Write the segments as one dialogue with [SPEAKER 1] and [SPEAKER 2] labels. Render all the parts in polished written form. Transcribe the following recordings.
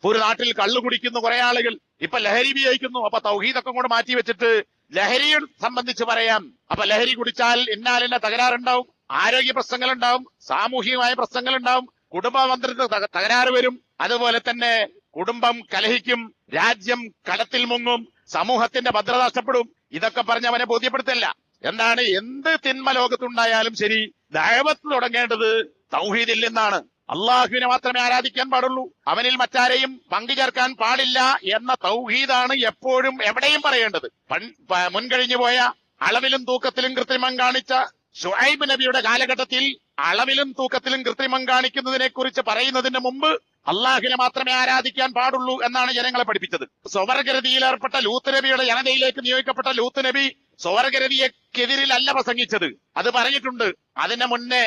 [SPEAKER 1] ഒരു നാട്ടിൽ കള്ളു കുടിക്കുന്നു കുറെ ആളുകൾ, ഇപ്പൊ ലഹരി ഉപയോഗിക്കുന്നു. അപ്പൊ തൗഹീദൊക്കെ കൂടെ മാറ്റി വെച്ചിട്ട് ലഹരിയെ സംബന്ധിച്ച് പറയാം. അപ്പൊ ലഹരി കുടിച്ചാൽ ഇന്നാലിന്ന തകരാറുണ്ടാവും, ആരോഗ്യ പ്രശ്നങ്ങൾ ഉണ്ടാവും, സാമൂഹികമായ പ്രശ്നങ്ങൾ ഉണ്ടാവും, കുടുംബ ബന്ധത്തിന് തകരാറ് വരും, അതുപോലെ തന്നെ കുടുംബം കലഹിക്കും, രാജ്യം കടത്തിൽ മുങ്ങും, സമൂഹത്തിന്റെ ഭദ്രത നഷ്ടപ്പെടും. ഇതൊക്കെ പറഞ്ഞ് അവനെ ബോധ്യപ്പെടുത്തില്ല. എന്താണ്, എന്ത് തിന്മ ലോകത്തുണ്ടായാലും ശരി, ദഅവത്ത് തുടങ്ങേണ്ടത് തൗഹീദിൽ നിന്നാണ്. അള്ളാഹുവിനെ മാത്രമേ ആരാധിക്കാൻ പാടുള്ളൂ, അവനിൽ മറ്റാരെയും പങ്കുചേർക്കാൻ പാടില്ല എന്ന തൗഹീദാണ് എപ്പോഴും എവിടെയും പറയേണ്ടത്. മുൻകഴിഞ്ഞു പോയ അളവിലും തൂക്കത്തിലും കൃത്രിമം കാണിച്ച ശുഐബ് നബിയുടെ കാലഘട്ടത്തിൽ അളവിലും തൂക്കത്തിലും കൃത്രിമം കാണിക്കുന്നതിനെ കുറിച്ച് പറയുന്നതിന് മുമ്പ് അള്ളാഹുവിനെ മാത്രമേ ആരാധിക്കാൻ പാടുള്ളൂ എന്നാണ് ജനങ്ങളെ പഠിപ്പിച്ചത്. സ്വവർഗരതിയിൽ ഏർപ്പെട്ട ലൂത്ത് നബിയുടെ ജനതയിലേക്ക് നിയോഗിക്കപ്പെട്ട ലൂത്ത് നബി സ്വവർഗരതിയെക്കെതിരിലല്ല പ്രസംഗിച്ചത്, അത് പറഞ്ഞിട്ടുണ്ട്. അതിന് മുന്നേ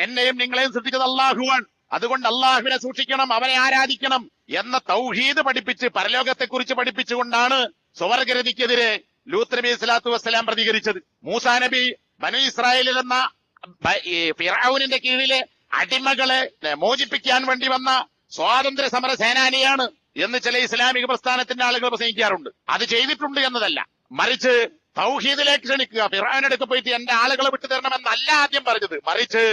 [SPEAKER 1] എന്നെയും നിങ്ങളെയും സൃഷ്ടിച്ചത് അള്ളാഹുവാണ്, അതുകൊണ്ട് അള്ളാഹുവിനെ സൂക്ഷിക്കണം, അവനെ ആരാധിക്കണം എന്ന തൗഹീദ് പഠിപ്പിച്ച് പരലോകത്തെ കുറിച്ച് പഠിപ്പിച്ചുകൊണ്ടാണ് സ്വവർഗരതിക്കെതിരെ ലൂത്ത് നബി സ്വലാത്തു വസ്സലാം പ്രതികരിച്ചത്. മൂസാ നബി ബനു ഇസ്രായേലിൽ എന്ന ഫിർഔനിന്റെ കീഴിലെ അടിമകളെ മോചിപ്പിക്കാൻ വേണ്ടി വന്ന സ്വാതന്ത്ര്യ സമര സേനാനിയാണ് എന്ന് ചില ഇസ്ലാമിക പ്രസ്ഥാനത്തിന്റെ ആളുകൾ പ്രസംഗിക്കാറുണ്ട്. അത് ചെയ്തിട്ടുണ്ട് എന്നതല്ല, മറിച്ച് തൗഹീദിലേക്ക് ക്ഷണിക്കുക. ഫിർഔനടുക്ക് പോയിട്ട് എന്റെ ആളുകളെ വിട്ടുതരണമെന്നല്ല ആദ്യം പറഞ്ഞത്, മറിച്ച്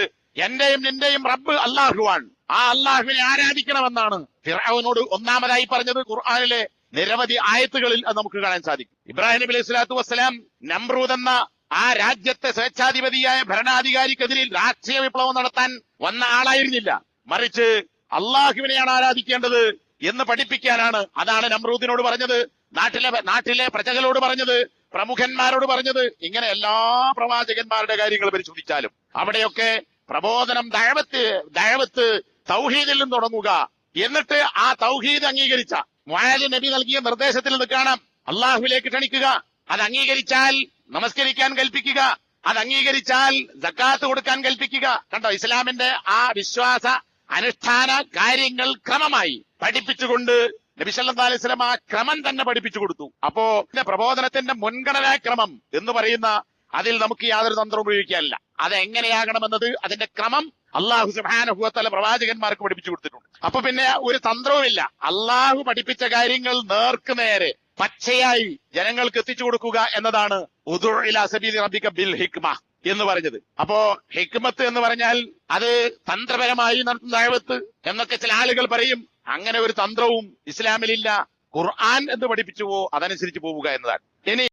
[SPEAKER 1] എന്റെയും നിന്റെയും റബ്ബ് അള്ളാഹുവാണ്, ആ അള്ളാഹുവിനെ ആരാധിക്കണമെന്നാണ് ഫിർഔനോട് ഒന്നാമതായി പറഞ്ഞത്. ഖുർആനിലെ നിരവധി ആയത്തുകളിൽ അത് നമുക്ക് കാണാൻ സാധിക്കും. ഇബ്രാഹിം നബി അലൈഹി സ്വലാത്തു വസ്സലാം നമ്രൂദ് എന്ന ആ രാജ്യത്തെ സ്വേച്ഛാധിപതിയായ ഭരണാധികാരിക്കെതിരെ രാഷ്ട്രീയ വിപ്ലവം നടത്താൻ വന്ന ആളായിരുന്നില്ല, മറിച്ച് അള്ളാഹുവിനെയാണ് ആരാധിക്കേണ്ടത് എന്ന് പഠിപ്പിക്കാനാണ്. അതാണ് നമ്രൂദിനോട് പറഞ്ഞത്, നാട്ടിലെ പ്രജകളോട് പറഞ്ഞത്, പ്രമുഖന്മാരോട് പറഞ്ഞത്. ഇങ്ങനെ എല്ലാ പ്രവാചകന്മാരുടെ കാര്യങ്ങൾ പരിശോധിച്ചാലും അവിടെയൊക്കെ പ്രബോധനം ദഅവത്ത് തൗഹീദിൽ നിന്ന് തുടങ്ങുക, എന്നിട്ട് ആ തൗഹീദ് അംഗീകരിച്ച മുആദ് നബി നൽകിയ നിർദ്ദേശത്തിൽ നിന്ന് കാണാം, അള്ളാഹുവിലേക്ക് ക്ഷണിക്കുക, അത് അംഗീകരിച്ചാൽ നമസ്കരിക്കാൻ കൽപ്പിക്കുക, അത് അംഗീകരിച്ചാൽ സക്കാത്ത് കൊടുക്കാൻ കൽപ്പിക്കുക. കണ്ടോ, ഇസ്ലാമിന്റെ ആ വിശ്വാസ അനുഷ്ഠാന കാര്യങ്ങൾ ക്രമമായി പഠിപ്പിച്ചുകൊണ്ട് നബി സല്ലല്ലാഹു അലൈഹി വസല്ലം ആ ക്രമം തന്നെ പഠിപ്പിച്ചു കൊടുത്തു. അപ്പോ പ്രബോധനത്തിന്റെ മുൻഗണനാ ക്രമം എന്ന് പറയുന്ന അതിൽ നമുക്ക് യാതൊരു തന്ത്രവും ഉപയോഗിക്കാനില്ല. അതെങ്ങനെയാകണമെന്നത് അതിന്റെ ക്രമം അള്ളാഹു സുബ്ഹാനഹു വ തആല പ്രവാചകന്മാർക്ക് പഠിപ്പിച്ചു കൊടുത്തിട്ടുണ്ട്. അപ്പൊ പിന്നെ ഒരു തന്ത്രവുമില്ല, അള്ളാഹു പഠിപ്പിച്ച കാര്യങ്ങൾ നേർക്കുനേരെ പച്ചയായി ജനങ്ങൾക്ക് എത്തിച്ചു കൊടുക്കുക എന്നതാണ് ഉദു ഇലാ സബീലി റബ്ബിക ബിൽ ഹിക്മ എന്ന് പറഞ്ഞത്. അപ്പോ ഹിക്മത്ത് എന്ന് പറഞ്ഞാൽ അത് തന്ത്രപരമായി നടത്തുന്ന ദഅവത്ത് എന്നൊക്കെ ചില ആളുകൾ പറയും. അങ്ങനെ ഒരു തന്ത്രവും ഇസ്ലാമിലില്ല. ഖുർആൻ എന്ന് പഠിപ്പിച്ചുവോ അതനുസരിച്ച് പോവുക എന്നതാണ്. ഇനി